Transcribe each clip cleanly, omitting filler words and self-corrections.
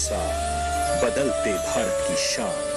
साथ बदलते भारत की शान।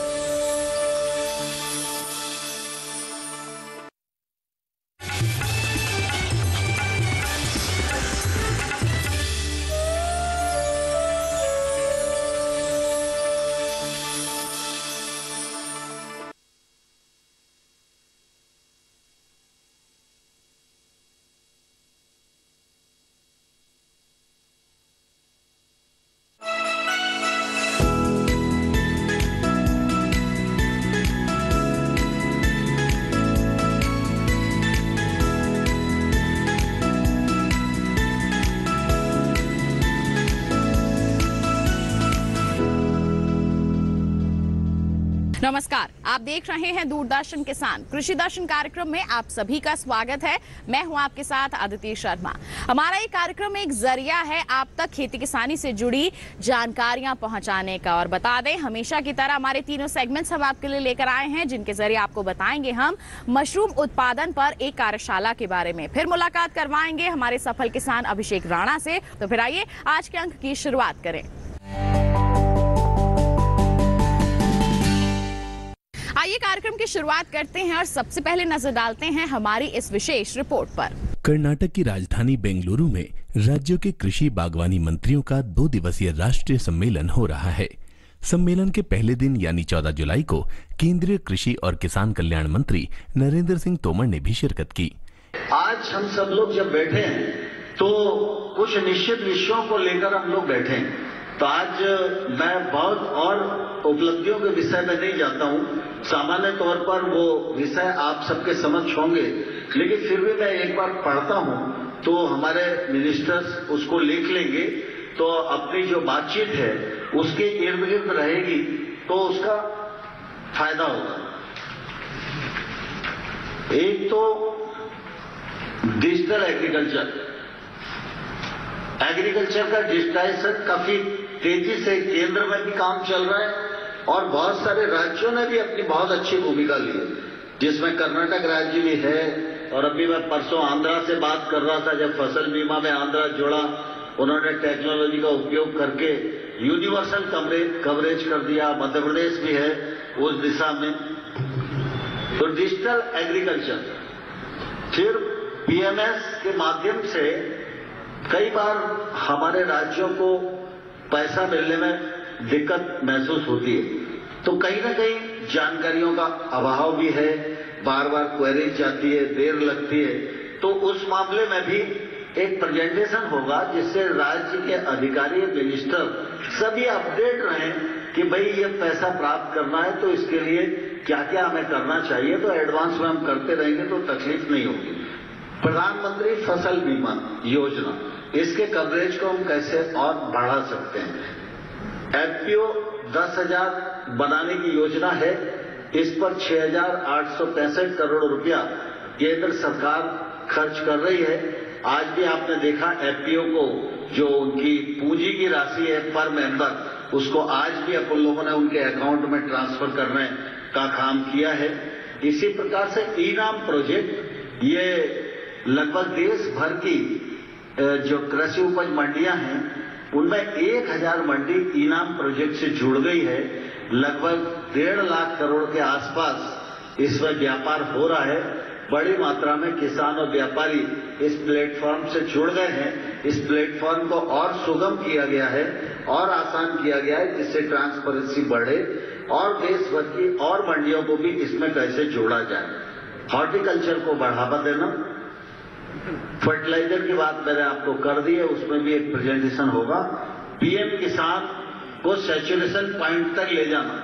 नमस्कार, आप देख रहे हैं दूरदर्शन किसान कृषि दर्शन कार्यक्रम में आप सभी का स्वागत है। मैं हूं आपके साथ आदित्य शर्मा। हमारा ये कार्यक्रम एक जरिया है आप तक खेती किसानी से जुड़ी जानकारियां पहुंचाने का। और बता दें, हमेशा की तरह हमारे तीनों सेगमेंट्स हम आपके लिए लेकर आए हैं, जिनके जरिए आपको बताएंगे हम मशरूम उत्पादन पर एक कार्यशाला के बारे में। फिर मुलाकात करवाएंगे हमारे सफल किसान अभिषेक राणा से। तो फिर आइए आज के अंक की शुरुआत करें। आइए कार्यक्रम की शुरुआत करते हैं और सबसे पहले नजर डालते हैं हमारी इस विशेष रिपोर्ट पर। कर्नाटक की राजधानी बेंगलुरु में राज्यों के कृषि बागवानी मंत्रियों का 2 दिवसीय राष्ट्रीय सम्मेलन हो रहा है। सम्मेलन के पहले दिन यानी 14 जुलाई को केंद्रीय कृषि और किसान कल्याण मंत्री नरेंद्र सिंह तोमर ने भी शिरकत की। आज हम सब लोग जब बैठे हैं तो कुछ निश्चित विषयों को लेकर हम लोग बैठे हैं। तो आज मैं बहुत और उपलब्धियों के विषय में नहीं जाता हूं। सामान्य तौर पर वो विषय आप सबके समक्ष होंगे, लेकिन फिर भी मैं एक बार पढ़ता हूं तो हमारे मिनिस्टर्स उसको लिख लेंगे, तो अपनी जो बातचीत है उसके इर्द गिर्द रहेगी तो उसका फायदा होगा। एक तो डिजिटल एग्रीकल्चर का डिजिटाइजेशन काफी तेजी से केंद्र में भी काम चल रहा है और बहुत सारे राज्यों ने भी अपनी बहुत अच्छी भूमिका ली है, जिसमें कर्नाटक राज्य भी है। और अभी मैं परसों आंध्रा से बात कर रहा था, जब फसल बीमा में आंध्रा जुड़ा, उन्होंने टेक्नोलॉजी का उपयोग करके यूनिवर्सल कवरेज कर दिया। मध्य प्रदेश भी है उस दिशा में। तो डिजिटल एग्रीकल्चर, फिर पीएमएस के माध्यम से कई बार हमारे राज्यों को पैसा मिलने में दिक्कत महसूस होती है, तो कहीं ना कहीं जानकारियों का अभाव भी है, बार बार क्वेरीज जाती है, देर लगती है। तो उस मामले में भी एक प्रेजेंटेशन होगा जिससे राज्य के अधिकारी, मिनिस्टर सभी अपडेट रहें कि भाई ये पैसा प्राप्त करना है तो इसके लिए क्या क्या हमें करना चाहिए। तो एडवांस में हम करते रहेंगे तो तकलीफ नहीं होगी। प्रधानमंत्री फसल बीमा योजना, इसके कवरेज को हम कैसे और बढ़ा सकते हैं। एफपीओ 10,000 बनाने की योजना है, इस पर 6,865 करोड़ रुपया केंद्र सरकार खर्च कर रही है। आज भी आपने देखा एफपीओ को जो उनकी पूंजी की राशि है पर मेंबर, उसको आज भी अपन लोगों ने उनके अकाउंट में ट्रांसफर करने का काम किया है। इसी प्रकार से ई-नाम प्रोजेक्ट, ये लगभग देश भर की जो कृषि उपज मंडियां हैं उनमें 1,000 मंडी ई-नाम प्रोजेक्ट से जुड़ गई है। लगभग 1.5 लाख करोड़ के आसपास इसमें व्यापार हो रहा है। बड़ी मात्रा में किसान और व्यापारी इस प्लेटफॉर्म से जुड़ गए हैं। इस प्लेटफॉर्म को और सुगम किया गया है और आसान किया गया है, जिससे ट्रांसपेरेंसी बढ़े और देश भर की और मंडियों को भी इसमें कैसे जोड़ा जाए। हॉर्टिकल्चर को बढ़ावा देना, फर्टिलाइजर की बात मैंने आपको कर दी है, उसमें भी एक प्रेजेंटेशन होगा। पीएम किसान को सैचुरेशन पॉइंट तक ले जाना,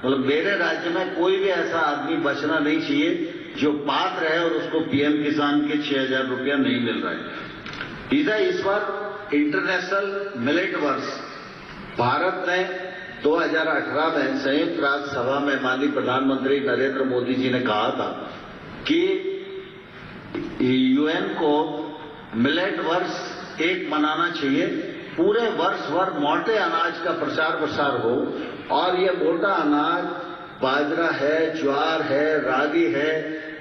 मतलब मेरे राज्य में कोई भी ऐसा आदमी बचना नहीं चाहिए जो पात्र है और उसको पीएम किसान के 6,000 रुपया नहीं मिल रहा है। इस बार इंटरनेशनल मिलेट वर्ष भारत ने 2018 में संयुक्त राष्ट्र सभा में माननीय प्रधानमंत्री नरेंद्र मोदी जी ने कहा था कि यूएन को मिलेट वर्ष एक मनाना चाहिए। पूरे वर्ष भर मोटे अनाज का प्रचार प्रसार हो, और ये मोटा अनाज बाजरा है, ज्वार है, रागी है,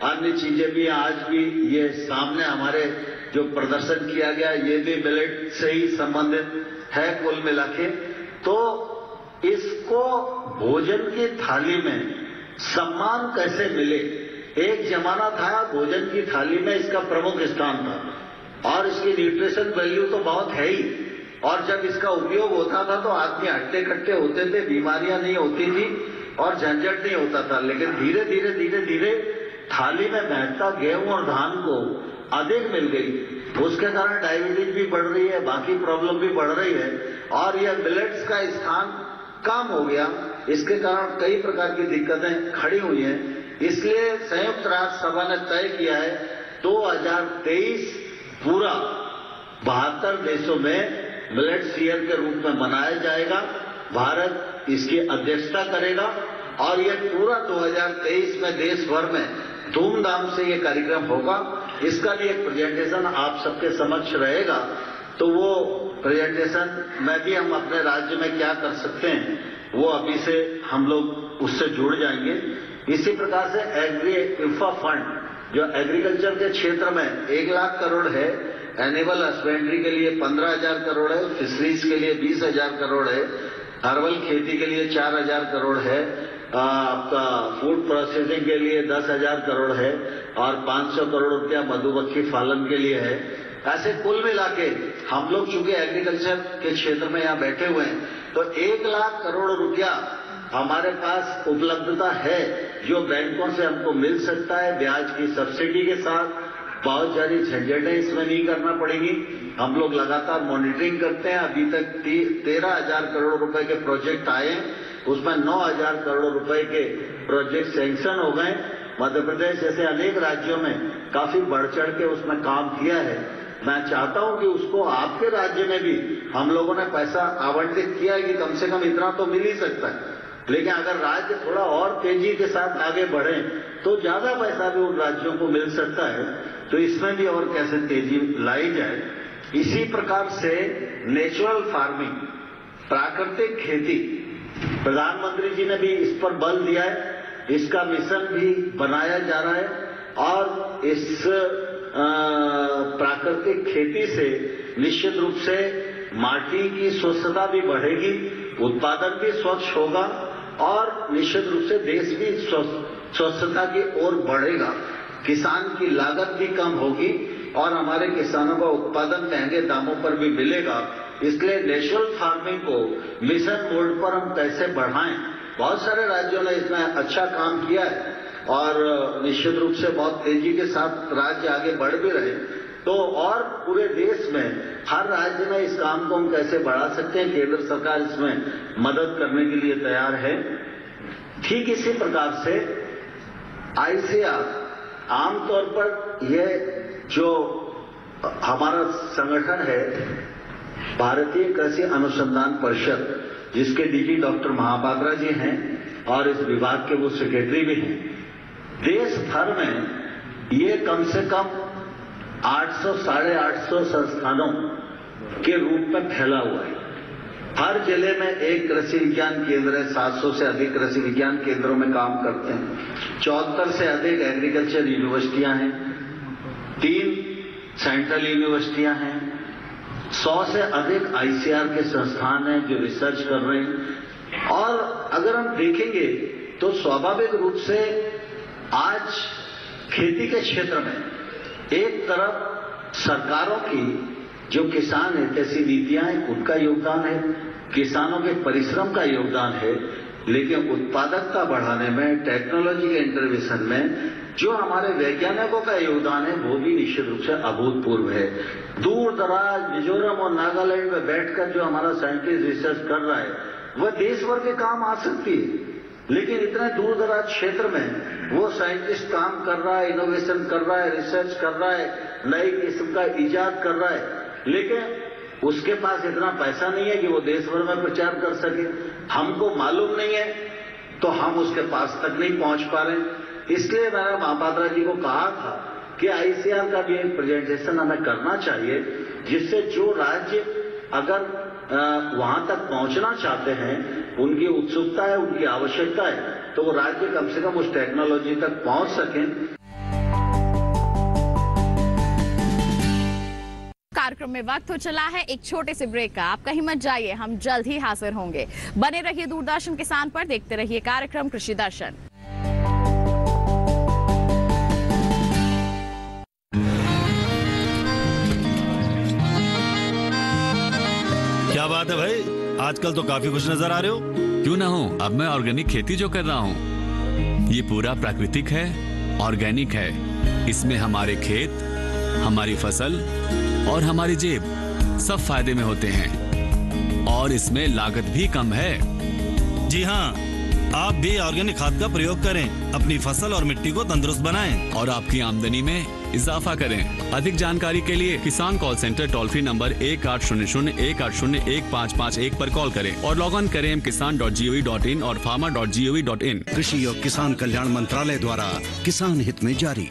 अन्य चीजें भी आज भी ये सामने हमारे जो प्रदर्शन किया गया ये भी मिलेट से ही संबंधित है कुल मिला के। तो इसको भोजन की थाली में सम्मान कैसे मिले। एक जमाना था भोजन की थाली में इसका प्रमुख स्थान था और इसकी न्यूट्रिशन वैल्यू तो बहुत है ही, और जब इसका उपयोग होता था तो आदमी हट्टे कट्टे होते थे, बीमारियां नहीं होती थी और झंझट नहीं होता था। लेकिन धीरे धीरे थाली में महत्ता गेहूं और धान को अधिक मिल गई, उसके कारण डायबिटीज भी बढ़ रही है, बाकी प्रॉब्लम भी बढ़ रही है और यह मिलेट्स का स्थान कम हो गया। इसके कारण कई प्रकार की दिक्कतें खड़ी हुई हैं। इसलिए संयुक्त राष्ट्र सभा ने तय किया है 2023 पूरा 72 देशों में मिलेट्स ईयर के रूप में मनाया जाएगा। भारत इसकी अध्यक्षता करेगा और ये पूरा 2023 में देश भर में धूमधाम से ये कार्यक्रम होगा। इसका भी एक प्रेजेंटेशन आप सबके समक्ष रहेगा, तो वो प्रेजेंटेशन में भी हम अपने राज्य में क्या कर सकते हैं वो अभी से हम लोग उससे जुड़ जाएंगे। इसी प्रकार से एग्री इंफ्रा फंड जो एग्रीकल्चर के क्षेत्र में 1 लाख करोड़ है, एनिमल हस्बेंड्री के लिए 15,000 करोड़ है, फिशरीज के लिए 20,000 करोड़ है, हर्बल खेती के लिए 4,000 करोड़ है, आपका फूड प्रोसेसिंग के लिए 10,000 करोड़ है और 500 करोड़ रुपया मधुमक्खी पालन के लिए है। ऐसे कुल मिला के हम लोग चूंकि एग्रीकल्चर के क्षेत्र में यहाँ बैठे हुए हैं तो 1 लाख करोड़ रुपया हमारे पास उपलब्धता है जो बैंकों से हमको मिल सकता है ब्याज की सब्सिडी के साथ। बहुत सारी झंझटें इसमें नहीं करना पड़ेगी। हम लोग लगातार मॉनिटरिंग करते हैं। अभी तक 13,000 करोड़ रुपए के प्रोजेक्ट आए, उसमें 9,000 करोड़ रुपए के प्रोजेक्ट सैंक्शन हो गए। मध्य प्रदेश जैसे अनेक राज्यों में काफी बढ़ चढ़ के उसमें काम किया है। मैं चाहता हूं कि उसको आपके राज्य में भी हम लोगों ने पैसा आवंटित किया है कि कम से कम इतना तो मिल ही सकता है, लेकिन अगर राज्य थोड़ा और तेजी के साथ आगे बढ़े तो ज्यादा पैसा भी उन राज्यों को मिल सकता है। तो इसमें भी और कैसे तेजी लाई जाए। इसी प्रकार से नेचुरल फार्मिंग, प्राकृतिक खेती, प्रधानमंत्री जी ने भी इस पर बल दिया है। इसका मिशन भी बनाया जा रहा है और इस प्राकृतिक खेती से निश्चित रूप से माटी की स्वच्छता भी बढ़ेगी, उत्पादन भी स्वच्छ होगा और निश्चित रूप से देश भी स्वच्छता की ओर बढ़ेगा। किसान की लागत भी कम होगी और हमारे किसानों का उत्पादन महंगे दामों पर भी मिलेगा। इसलिए नेचुरल फार्मिंग को मिशन मोड पर हम कैसे बढ़ाएं। बहुत सारे राज्यों ने इसमें अच्छा काम किया है और निश्चित रूप से बहुत तेजी के साथ राज्य आगे बढ़ भी रहे। तो और पूरे देश में हर राज्य में इस काम को हम कैसे बढ़ा सकते हैं, केंद्र सरकार इसमें मदद करने के लिए तैयार है। ठीक इसी प्रकार से आईसीआर आमतौर पर यह जो हमारा संगठन है भारतीय कृषि अनुसंधान परिषद, जिसके डीजी डॉक्टर महापात्रा जी हैं और इस विभाग के वो सेक्रेटरी भी हैं, देश भर में ये कम से कम 800 साढ़े 800 संस्थानों के रूप में फैला हुआ है। हर जिले में एक कृषि विज्ञान केंद्र है, 700 से अधिक कृषि विज्ञान केंद्रों में काम करते हैं, 74 से अधिक एग्रीकल्चर यूनिवर्सिटियां हैं, 3 सेंट्रल यूनिवर्सिटियां हैं, 100 से अधिक आईसीआर के संस्थान हैं जो रिसर्च कर रहे हैं। और अगर हम देखेंगे तो स्वाभाविक रूप से आज खेती के क्षेत्र में एक तरफ सरकारों की जो किसान हितैषी नीतियां हैं उनका योगदान है, किसानों के परिश्रम का योगदान है, लेकिन उत्पादकता बढ़ाने में, टेक्नोलॉजी के इंटरवेंशन में जो हमारे वैज्ञानिकों का योगदान है वो भी निश्चित रूप से अभूतपूर्व है। दूर दराज मिजोरम और नागालैंड में बैठकर जो हमारा साइंटिस्ट रिसर्च कर रहा है वह देश भर के काम आ सकती है, लेकिन इतने दूर दराज क्षेत्र में वो साइंटिस्ट काम कर रहा है, इनोवेशन कर रहा है, रिसर्च कर रहा है, नई किस्म का इजाद कर रहा है, लेकिन उसके पास इतना पैसा नहीं है कि वो देश भर में प्रचार कर सके। हमको मालूम नहीं है तो हम उसके पास तक नहीं पहुंच पा रहे। इसलिए मैंने महापात्रा जी को कहा था कि आईसीआर का भी एक प्रेजेंटेशन हमें करना चाहिए, जिससे जो राज्य अगर वहां तक पहुंचना चाहते हैं, उनकी उत्सुकता है, उनकी आवश्यकता है, तो वो राज्य कम से कम उस टेक्नोलॉजी तक पहुंच सकें। कार्यक्रम में वक्त हो चला है एक छोटे से ब्रेक का। आप कहीं मत जाइए, हम जल्द ही हाजिर होंगे। बने रहिए दूरदर्शन किसान पर, देखते रहिए कार्यक्रम कृषि दर्शन। क्या बात है भाई, आजकल तो काफी खुश नजर आ रहे हो। क्यों ना हो, अब मैं ऑर्गेनिक खेती जो कर रहा हूँ ये पूरा प्राकृतिक है, ऑर्गेनिक है। इसमें हमारे खेत, हमारी फसल और हमारी जेब सब फायदे में होते हैं और इसमें लागत भी कम है। जी हाँ, आप भी ऑर्गेनिक खाद का प्रयोग करें, अपनी फसल और मिट्टी को तंदुरुस्त बनाएं और आपकी आमदनी में इजाफा करें। अधिक जानकारी के लिए किसान call centre toll free number 1800-180-1551 पर कॉल करें और लॉग ऑन करें kisan.gov.in और farmer.gov.in। कृषि और किसान कल्याण मंत्रालय द्वारा किसान हित में जारी।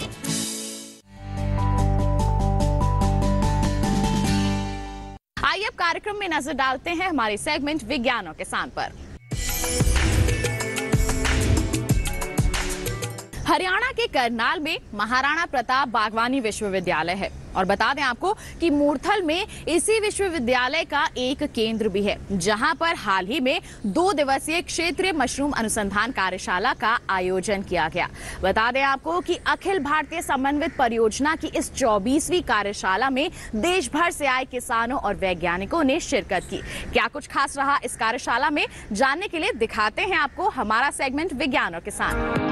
आइए अब कार्यक्रम में नजर डालते हैं हमारे सेगमेंट विज्ञान और किसान पर। हरियाणा के करनाल में महाराणा प्रताप बागवानी विश्वविद्यालय है और बता दें आपको कि मूर्थल में इसी विश्वविद्यालय का एक केंद्र भी है, जहां पर हाल ही में 2 दिवसीय क्षेत्रीय मशरूम अनुसंधान कार्यशाला का आयोजन किया गया। बता दें आपको कि अखिल भारतीय समन्वित परियोजना की इस 24वीं कार्यशाला में देश भर से आए किसानों और वैज्ञानिकों ने शिरकत की। क्या कुछ खास रहा इस कार्यशाला में, जानने के लिए दिखाते हैं आपको हमारा सेगमेंट विज्ञान और किसान।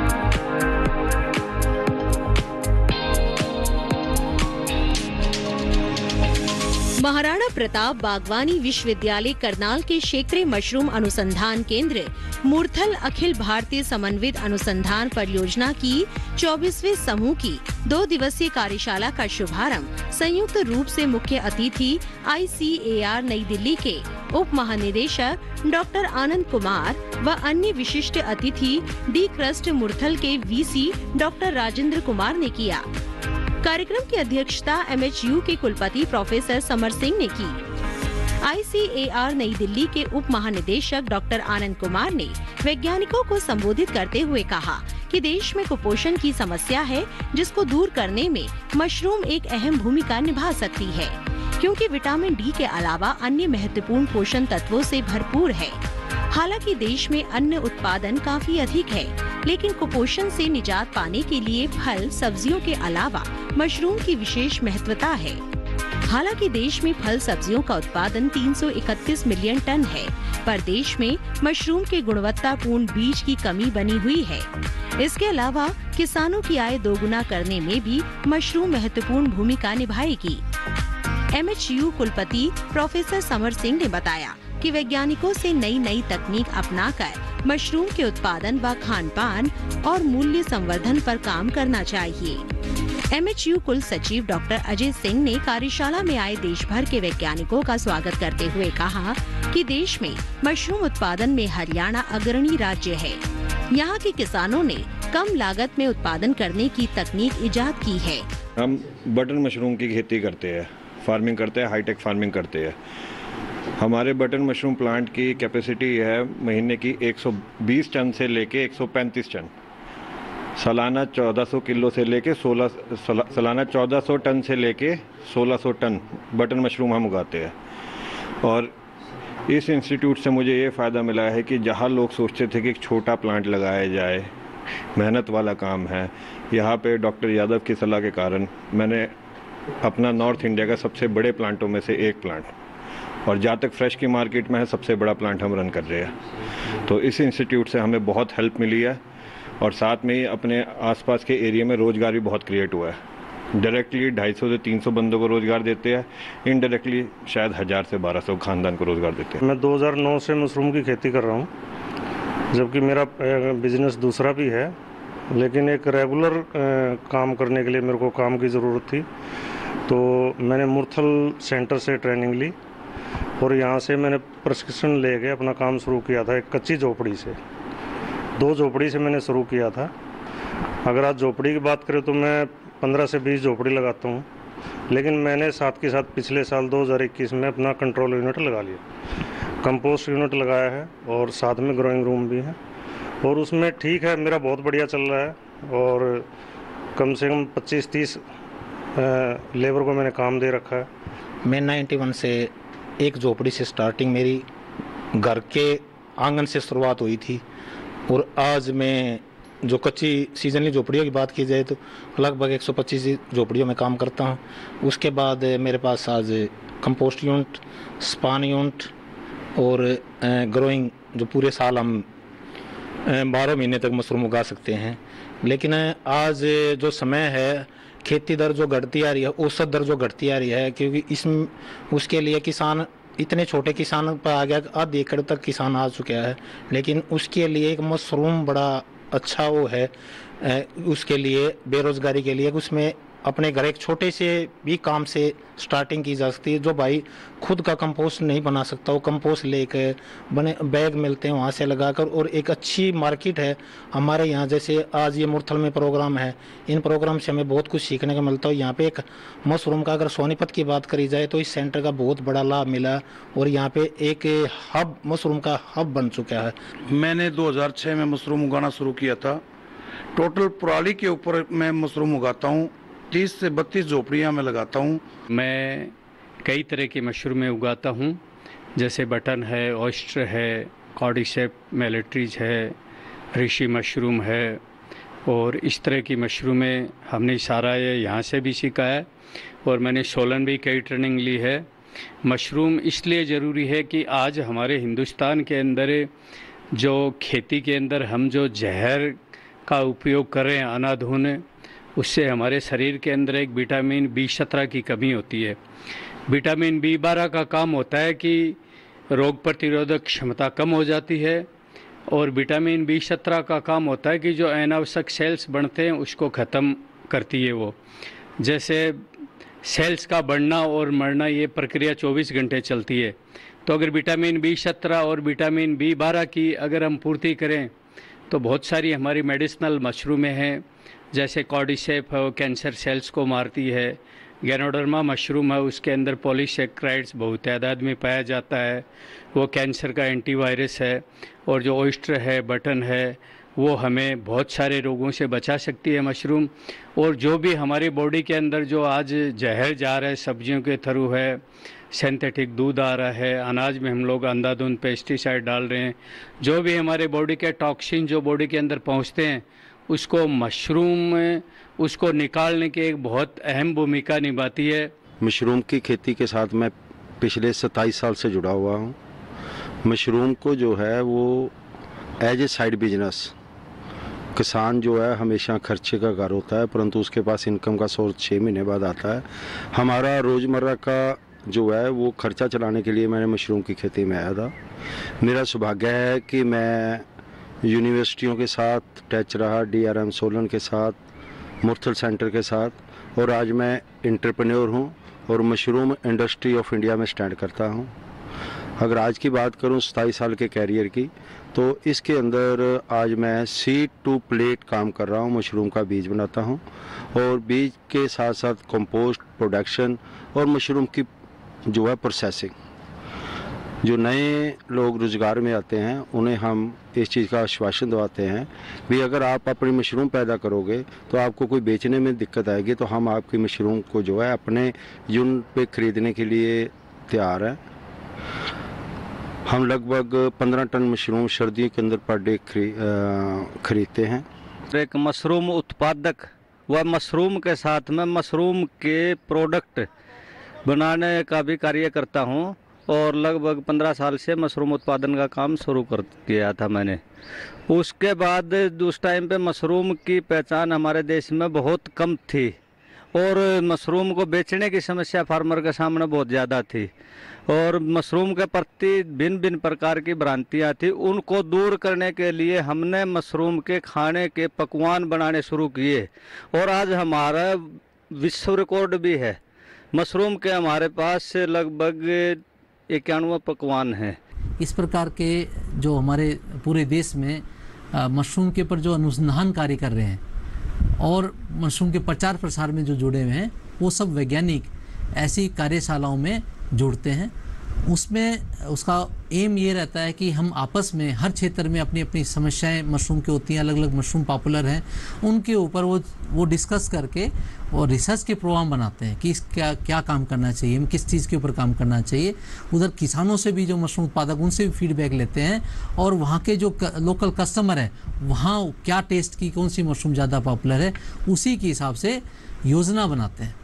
महाराणा प्रताप बागवानी विश्वविद्यालय करनाल के क्षेत्रीय मशरूम अनुसंधान केंद्र मूर्थल अखिल भारतीय समन्वित अनुसंधान परियोजना की 24वें समूह की 2 दिवसीय कार्यशाला का शुभारंभ संयुक्त रूप से मुख्य अतिथि ICAR नई दिल्ली के उप महानिदेशक डॉक्टर आनंद कुमार व अन्य विशिष्ट अतिथि डी क्रस्ट मूर्थल के VC डॉक्टर राजेंद्र कुमार ने किया। कार्यक्रम की अध्यक्षता MHU के कुलपति प्रोफेसर समर सिंह ने की। ICAR नई दिल्ली के उप महानिदेशक डॉक्टर आनंद कुमार ने वैज्ञानिकों को संबोधित करते हुए कहा कि देश में कुपोषण की समस्या है, जिसको दूर करने में मशरूम एक अहम भूमिका निभा सकती है, क्योंकि विटामिन D के अलावा अन्य महत्वपूर्ण पोषण तत्वों से भरपूर है। हालांकि देश में अन्न उत्पादन काफी अधिक है, लेकिन कुपोषण से निजात पाने के लिए फल सब्जियों के अलावा मशरूम की विशेष महत्वता है। हालांकि देश में फल सब्जियों का उत्पादन 331 मिलियन टन है, पर देश में मशरूम के गुणवत्तापूर्ण बीज की कमी बनी हुई है। इसके अलावा किसानों की आय दोगुना करने में भी मशरूम महत्वपूर्ण भूमिका निभाएगी। MHU कुलपति प्रोफेसर समर सिंह ने बताया कि वैज्ञानिकों से नई तकनीक अपनाकर मशरूम के उत्पादन व खान-पान और मूल्य संवर्धन पर काम करना चाहिए। MHU कुल सचिव डॉक्टर अजय सिंह ने कार्यशाला में आए देश भर के वैज्ञानिकों का स्वागत करते हुए कहा कि देश में मशरूम उत्पादन में हरियाणा अग्रणी राज्य है। यहाँ के किसानों ने कम लागत में उत्पादन करने की तकनीक इजाद की है। हम बटन मशरूम की खेती करते हैं, फार्मिंग करते हैं, हाईटेक फार्मिंग करते हैं। हमारे बटन मशरूम प्लांट की कैपेसिटी है महीने की 120 टन से लेके 135 टन, सालाना 1400 किलो से लेके सालाना 1400 टन से लेके 1600 टन बटन मशरूम हम उगाते हैं। और इस इंस्टीट्यूट से मुझे ये फ़ायदा मिला है कि जहाँ लोग सोचते थे कि एक छोटा प्लांट लगाया जाए, मेहनत वाला काम है, यहाँ पे डॉक्टर यादव की सलाह के कारण मैंने अपना नॉर्थ इंडिया का सबसे बड़े प्लांटों में से एक प्लांट, और जहाँ तक फ्रेश की मार्केट में है सबसे बड़ा प्लांट हम रन कर रहे हैं। तो इस इंस्टीट्यूट से हमें बहुत हेल्प मिली है और साथ में ही अपने आसपास के एरिया में रोज़गार भी बहुत क्रिएट हुआ है। डायरेक्टली 250 से 300 बंदों को रोज़गार देते हैं, इनडायरेक्टली शायद 1000 से 1200 खानदान को रोज़गार देते हैं। मैं 2009 से मशरूम की खेती कर रहा हूँ, जबकि मेरा बिजनेस दूसरा भी है, लेकिन एक रेगुलर काम करने के लिए मेरे को काम की ज़रूरत थी। तो मैंने मूर्थल सेंटर से ट्रेनिंग ली और यहाँ से मैंने प्रशिक्षण लेके अपना काम शुरू किया था। एक कच्ची झोपड़ी से, 2 झोपड़ी से मैंने शुरू किया था। अगर आज झोपड़ी की बात करें तो मैं 15 से 20 झोपड़ी लगाता हूँ, लेकिन मैंने साथ के साथ पिछले साल 2021 में अपना कंट्रोल यूनिट लगा लिया, कंपोस्ट यूनिट लगाया है और साथ में ग्रोइंग रूम भी है। और उसमें ठीक है, मेरा बहुत बढ़िया चल रहा है और कम से कम 25-30 लेबर को मैंने काम दे रखा है। मैं 91 से एक झोपड़ी से स्टार्टिंग मेरी घर के आंगन से शुरुआत हुई थी और आज मैं जो कच्ची सीजनली झोपड़ियों की बात की जाए तो लगभग 125 झोपड़ियों में काम करता हूँ। उसके बाद मेरे पास आज कंपोस्ट यूनिट, स्पान यूनिट और ग्रोइंग, जो पूरे साल हम 12 महीने तक मशरूम उगा सकते हैं। लेकिन आज जो समय है, खेती दर जो घटती आ रही है, औसत दर जो घटती आ रही है, क्योंकि इसमें उसके लिए किसान इतने छोटे किसान पर आ गया, आधे एकड़ तक किसान आ चुका है। लेकिन उसके लिए एक मशरूम बड़ा अच्छा वो है, उसके लिए बेरोजगारी के लिए उसमें अपने घर एक छोटे से भी काम से स्टार्टिंग की जा सकती है। जो भाई खुद का कंपोस्ट नहीं बना सकता, वो कंपोस्ट लेकर बने बैग मिलते हैं वहाँ से लगाकर, और एक अच्छी मार्केट है हमारे यहाँ। जैसे आज ये मुरथल में प्रोग्राम है, इन प्रोग्राम से हमें बहुत कुछ सीखने को मिलता है। यहाँ पे एक मशरूम का अगर सोनीपत की बात करी जाए तो इस सेंटर का बहुत बड़ा लाभ मिला और यहाँ पे एक हब, मशरूम का हब बन चुका है। मैंने 2006 में मशरूम उगाना शुरू किया था। टोटल पराली के ऊपर मैं मशरूम उगाता हूँ। 30 से 32 झोपड़ियाँ मैं लगाता हूँ। मैं कई तरह की मशरूमें उगाता हूँ, जैसे बटन है, ऑयस्टर है, कॉर्डिसेप मेलेट्रीज है, ऋषि मशरूम है, और इस तरह की मशरूमें हमने सारा यहाँ से भी सीखा है और मैंने सोलन भी कई ट्रेनिंग ली है। मशरूम इसलिए ज़रूरी है कि आज हमारे हिंदुस्तान के अंदर जो खेती के अंदर हम जो जहर का उपयोग कर रहे हैं अनाधुन, उससे हमारे शरीर के अंदर एक विटामिन B17 की कमी होती है। विटामिन B12 का काम होता है कि रोग प्रतिरोधक क्षमता कम हो जाती है, और विटामिन B17 का काम होता है कि जो अनावश्यक सेल्स बनते हैं उसको ख़त्म करती है वो। जैसे सेल्स का बढ़ना और मरना, ये प्रक्रिया 24 घंटे चलती है। तो अगर विटामिन B17 और विटामिन B12 की अगर हम पूर्ति करें तो बहुत सारी हमारी मेडिसिनल मशरूमें हैं, जैसे कॉर्डिसेप है, वो कैंसर सेल्स को मारती है। गैनोडर्मा मशरूम है, उसके अंदर पॉलीसेक्राइड्स बहुत तादाद में पाया जाता है, वो कैंसर का एंटीवायरस है। और जो ऑयस्टर है, बटन है, वो हमें बहुत सारे रोगों से बचा सकती है मशरूम। और जो भी हमारी बॉडी के अंदर जो आज जहर जा रहा है, सब्जियों के थ्रू है, सिंथेटिक दूध आ रहा है, अनाज में हम लोग अंधाधुंध पेस्टिसाइड डाल रहे हैं, जो भी हमारे बॉडी के टॉक्सिन जो बॉडी के अंदर पहुंचते हैं, उसको मशरूम उसको निकालने की एक बहुत अहम भूमिका निभाती है। मशरूम की खेती के साथ मैं पिछले 27 साल से जुड़ा हुआ हूँ। मशरूम को जो है वो एज ए साइड बिजनेस, किसान जो है हमेशा खर्चे का घर होता है, परंतु उसके पास इनकम का सोर्स 6 महीने बाद आता है। हमारा रोज़मर्रा का जो है वो खर्चा चलाने के लिए मैंने मशरूम की खेती में आया था। मेरा सौभाग्य है कि मैं यूनिवर्सिटियों के साथ टच रहा, DRM सोलन के साथ, मुरथल सेंटर के साथ, और आज मैं एंटरप्रेन्योर हूँ और मशरूम इंडस्ट्री ऑफ इंडिया में स्टैंड करता हूँ। अगर आज की बात करूँ 27 साल के कैरियर की, तो इसके अंदर आज मैं सीड टू प्लेट काम कर रहा हूँ। मशरूम का बीज बनाता हूँ और बीज के साथ साथ कंपोस्ट, प्रोडक्शन और मशरूम की जो है प्रोसेसिंग। जो नए लोग रोज़गार में आते हैं उन्हें हम इस चीज़ का आश्वासन दिलाते हैं भी अगर आप अपनी मशरूम पैदा करोगे तो आपको कोई बेचने में दिक्कत आएगी तो हम आपकी मशरूम को जो है अपने यूनिट पे ख़रीदने के लिए तैयार हैं। हम लगभग 15 टन मशरूम सर्दियों के अंदर पर डे खरीदते हैं। एक मशरूम उत्पादक व मशरूम के साथ में मशरूम के प्रोडक्ट बनाने का भी कार्य करता हूँ और लगभग 15 साल से मशरूम उत्पादन का काम शुरू कर किया था मैंने। उसके बाद उस टाइम पे मशरूम की पहचान हमारे देश में बहुत कम थी और मशरूम को बेचने की समस्या फार्मर के सामने बहुत ज़्यादा थी और मशरूम के प्रति भिन्न भिन्न प्रकार की भ्रांतियाँ थी। उनको दूर करने के लिए हमने मशरूम के खाने के पकवान बनाने शुरू किए और आज हमारा विश्व रिकॉर्ड भी है। मशरूम के हमारे पास लगभग 91 पकवान हैं। इस प्रकार के जो हमारे पूरे देश में मशरूम के ऊपर जो अनुसंधान कार्य कर रहे हैं और मशरूम के प्रचार प्रसार में जो जुड़े हुए हैं वो सब वैज्ञानिक ऐसी कार्यशालाओं में जुड़ते हैं। उसमें उसका एम ये रहता है कि हम आपस में हर क्षेत्र में अपनी अपनी समस्याएं मशरूम की होती हैं, अलग अलग मशरूम पॉपुलर हैं, उनके ऊपर वो डिस्कस करके और रिसर्च के प्रोग्राम बनाते हैं कि क्या काम करना चाहिए, हम किस चीज़ के ऊपर काम करना चाहिए। उधर किसानों से भी, जो मशरूम उत्पादक, उनसे भी फीडबैक लेते हैं और वहाँ के जो लोकल कस्टमर है वहाँ क्या टेस्ट की कौन सी मशरूम ज़्यादा पॉपुलर है, उसी के हिसाब से योजना बनाते हैं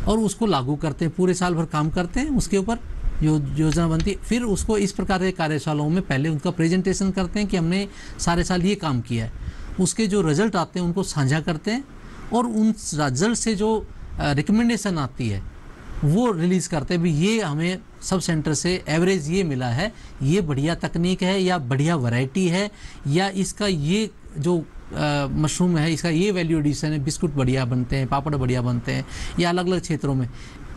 और उसको लागू करते हैं। पूरे साल भर काम करते हैं उसके ऊपर, योजना बनती है। फिर उसको इस प्रकार के कार्यशालाओं में पहले उनका प्रेजेंटेशन करते हैं कि हमने सारे साल ये काम किया है। उसके जो रिजल्ट आते हैं उनको साझा करते हैं और उन रिजल्ट से जो रिकमेंडेशन आती है वो रिलीज़ करते हैं। भी ये हमें सब सेंटर से एवरेज ये मिला है, ये बढ़िया तकनीक है या बढ़िया वैरायटी है, या इसका ये जो मशरूम है इसका ये वैल्यू एडिशन है, बिस्कुट बढ़िया बनते हैं, पापड़ बढ़िया बनते हैं, या अलग अलग क्षेत्रों में।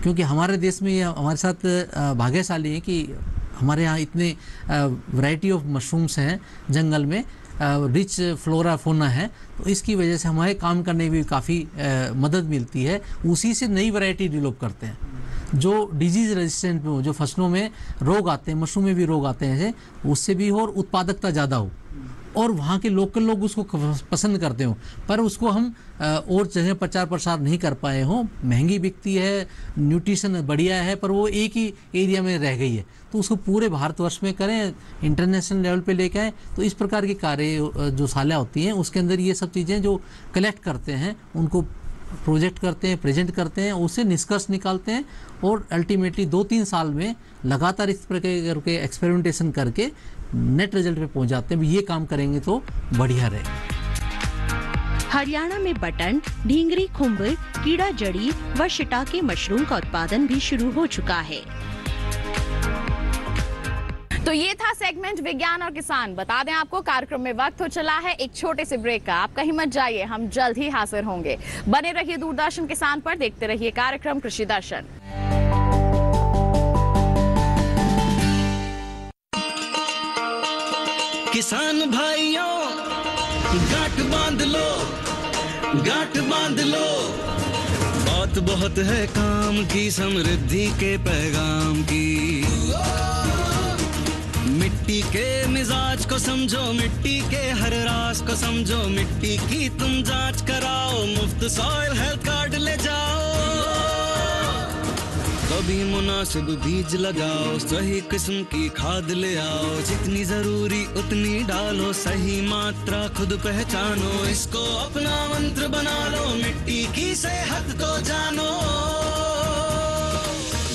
क्योंकि हमारे देश में हमारे साथ भाग्यशाली है कि हमारे यहाँ इतने वैरायटी ऑफ मशरूम्स हैं, जंगल में रिच फ्लोरा फोना है, तो इसकी वजह से हमारे काम करने में भी काफ़ी मदद मिलती है। उसी से नई वैरायटी डेवलप करते हैं जो डिजीज़ रेजिस्टेंट में हो, जो फसलों में रोग आते हैं, मशरूम में भी रोग आते हैं, उससे भी हो और उत्पादकता ज़्यादा हो और वहाँ के लोकल लोग उसको पसंद करते हो, पर उसको हम और जगह प्रचार प्रसार नहीं कर पाए हों। महंगी बिकती है, न्यूट्रिशन बढ़िया है, पर वो एक ही एरिया में रह गई है, तो उसको पूरे भारतवर्ष में करें, इंटरनेशनल लेवल पे लेके आएँ। तो इस प्रकार की कार्य जो साला होती हैं उसके अंदर ये सब चीज़ें जो कलेक्ट करते हैं उनको प्रोजेक्ट करते हैं, प्रेजेंट करते हैं, उससे निष्कर्ष निकालते हैं और अल्टीमेटली 2-3 साल में लगातार इस प्रकार के एक्सपेरिमेंटेशन करके नेट रिजल्ट पे पहुंच जाते हैं। ये काम करेंगे तो बढ़िया रहेगा। हरियाणा में बटन, ढींगरी खुम्ब, कीड़ा जड़ी व शिटाके मशरूम का उत्पादन भी शुरू हो चुका है। तो ये था सेगमेंट विज्ञान और किसान। बता दें आपको, कार्यक्रम में वक्त हो चला है एक छोटे से ब्रेक का। आप कहीं मत जाइए, हम जल्द ही हाजिर होंगे। बने रहिए दूरदर्शन किसान पर, देखते रहिए कार्यक्रम कृषि दर्शन। किसान भाइयों, गांठ बांध लो, गांठ बांध लो, बात बहुत है काम की, समृद्धि के पैगाम की। मिट्टी के मिजाज को समझो, मिट्टी के हर राज को समझो, मिट्टी की तुम जांच कराओ, मुफ्त सॉइल हेल्थ कार्ड ले जाओ। कभी मुनासिब बीज लगाओ, सही किस्म की खाद ले आओ, जितनी जरूरी उतनी डालो, सही मात्रा खुद पहचानो, इसको अपना मंत्र बना लो, मिट्टी की सेहत को जानो।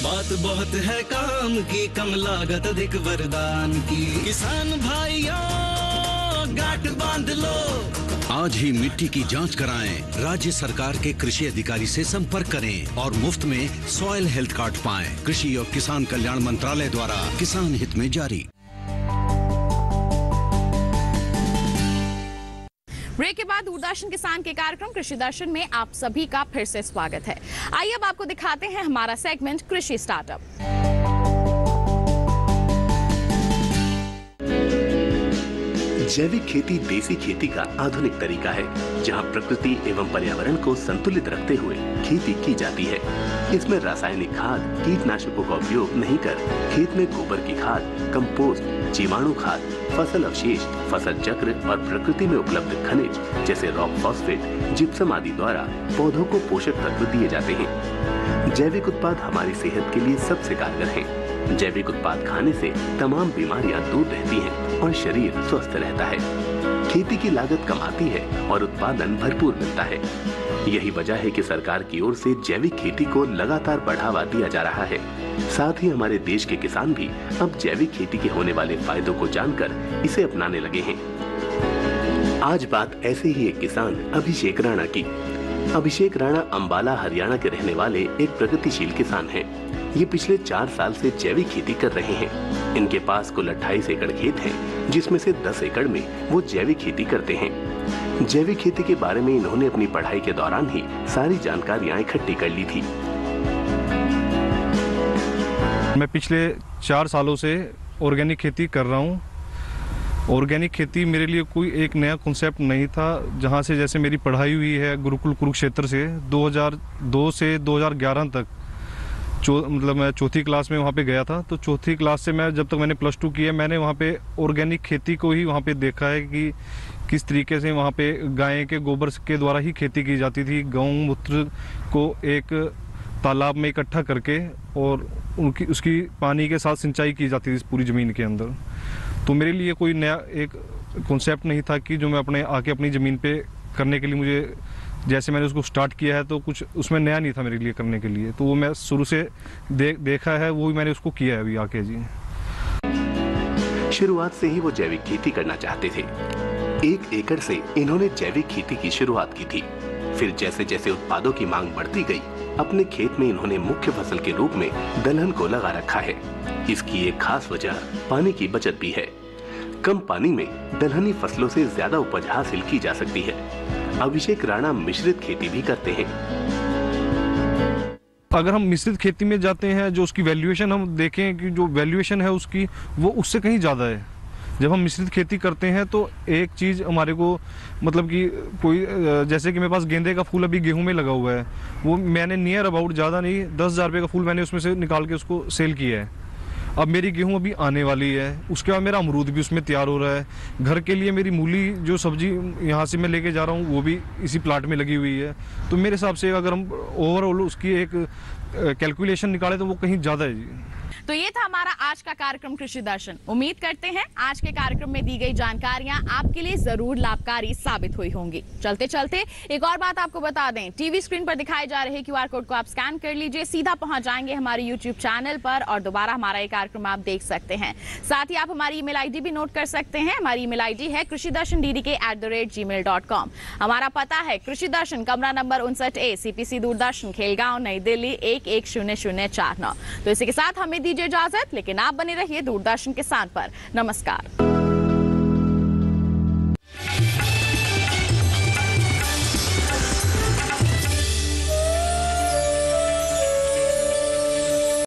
बात बहुत है काम की, कम लागत अधिक वरदान की। किसान भाइयों, गांठ बांध लो, आज ही मिट्टी की जांच कराएं। राज्य सरकार के कृषि अधिकारी से संपर्क करें और मुफ्त में सॉइल हेल्थ कार्ड पाएं। कृषि और किसान कल्याण मंत्रालय द्वारा किसान हित में जारी। ब्रेक के बाद दूरदर्शन किसान के कार्यक्रम कृषि दर्शन में आप सभी का फिर से स्वागत है। आइए अब आपको दिखाते हैं हमारा सेगमेंट कृषि स्टार्टअप। जैविक खेती देसी खेती का आधुनिक तरीका है, जहां प्रकृति एवं पर्यावरण को संतुलित रखते हुए खेती की जाती है। इसमें रासायनिक खाद, कीटनाशकों का उपयोग नहीं कर खेत में गोबर की खाद, कंपोस्ट, जीवाणु खाद, फसल अवशेष, फसल चक्र और प्रकृति में उपलब्ध खनिज जैसे रॉक फॉस्फेट, जिप्सम आदि द्वारा पौधों को पोषक तत्व दिए जाते हैं। जैविक उत्पाद हमारी सेहत के लिए सबसे कारगर हैं। जैविक उत्पाद खाने से तमाम बीमारियां दूर रहती हैं और शरीर स्वस्थ रहता है। खेती की लागत कम आती है और उत्पादन भरपूर मिलता है। यही वजह है कि सरकार की ओर से जैविक खेती को लगातार बढ़ावा दिया जा रहा है। साथ ही हमारे देश के किसान भी अब जैविक खेती के होने वाले फायदों को जानकर इसे अपनाने लगे हैं। आज बात ऐसे ही एक किसान अभिषेक राणा की। अभिषेक राणा अंबाला हरियाणा के रहने वाले एक प्रगतिशील किसान हैं। ये पिछले 4 साल से जैविक खेती कर रहे हैं। इनके पास कुल 28 एकड़ खेत है, जिसमें से 10 एकड़ में वो जैविक खेती करते हैं। जैविक खेती के बारे में इन्होंने अपनी पढ़ाई के दौरान ही सारी जानकारियां इकट्ठी कर ली थी। मैं पिछले 4 सालों से ऑर्गेनिक खेती कर रहा हूँ। ऑर्गेनिक खेती मेरे लिए कोई एक नया कॉन्सेप्ट नहीं था। जहाँ से जैसे मेरी पढ़ाई हुई है गुरुकुल कुरुक्षेत्र से 2002 से 2011 तक, मतलब मैं चौथी क्लास में वहाँ पे गया था। तो चौथी क्लास से मैं जब तक मैंने +2 किया, मैंने वहाँ पे ऑर्गेनिक खेती को ही वहाँ पे देखा है कि किस तरीके से वहाँ पे गाय के गोबर के द्वारा ही खेती की जाती थी। गौमूत्र को एक तालाब में इकट्ठा करके और उसकी पानी के साथ सिंचाई की जाती थी पूरी ज़मीन के अंदर। तो मेरे लिए कोई नया एक कॉन्सेप्ट नहीं था कि जो मैं अपनी ज़मीन पे करने के लिए, मुझे जैसे मैंने उसको स्टार्ट किया है तो कुछ उसमें नया नहीं था मेरे लिए करने के लिए। तो वो मैं शुरू से देखा है, वो मैंने उसको किया है अभी आके जी। शुरुआत से ही वो जैविक खेती करना चाहते थे। 1 एकड़ से इन्होंने जैविक खेती की शुरुआत की थी। फिर जैसे जैसे उत्पादों की मांग बढ़ती गई, अपने खेत में इन्होंने मुख्य फसल के रूप में दलहन को लगा रखा है। इसकी एक खास वजह पानी की बचत भी है। कम पानी में दलहनी फसलों से ज्यादा उपज हासिल की जा सकती है। अभिषेक राणा मिश्रित खेती भी करते हैं। अगर हम मिश्रित खेती में जाते हैं, जो उसकी वैल्यूएशन हम देखें कि जो वैल्यूएशन है उसकी, वो उससे कहीं ज़्यादा है। जब हम मिश्रित खेती करते हैं तो एक चीज़ हमारे को मतलब कि कोई जैसे कि मेरे पास गेंदे का फूल अभी गेहूं में लगा हुआ है, वो मैंने नियर अबाउट ज़्यादा नहीं 10,000 रुपये का फूल मैंने उसमें से निकाल के उसको सेल किया है। अब मेरी गेहूं अभी आने वाली है, उसके बाद मेरा अमरूद भी उसमें तैयार हो रहा है। घर के लिए मेरी मूली जो सब्जी यहाँ से मैं लेके जा रहा हूँ वो भी इसी प्लाट में लगी हुई है। तो मेरे हिसाब से अगर हम ओवरऑल उसकी एक कैलकुलेशन निकाले तो वो कहीं ज़्यादा है जी। तो ये था हमारा आज का कार्यक्रम कृषि दर्शन। उम्मीद करते हैं आज के कार्यक्रम में दी गई जानकारियां आपके लिए जरूर लाभकारी साबित हुई होंगी। चलते चलते एक और बात आपको बता दें, टीवी स्क्रीन पर दिखाए जा रहे QR कोड को आप स्कैन कर लीजिए, सीधा पहुंच जाएंगे हमारे YouTube चैनल पर और दोबारा हमारा ये कार्यक्रम आप देख सकते हैं। साथ ही आप हमारी ईमेल ID भी नोट कर सकते हैं। हमारी ईमेल ID है krishidarshandddk@gmail.com। हमारा पता है कृषि दर्शन, कमरा number 59A, CPC Doordarshan, Khelgaon, नई दिल्ली 110049। तो इसी के साथ हमें दीजिए इजाजत, लेकिन आप बने रहिए दूरदर्शन किसान पर। नमस्कार।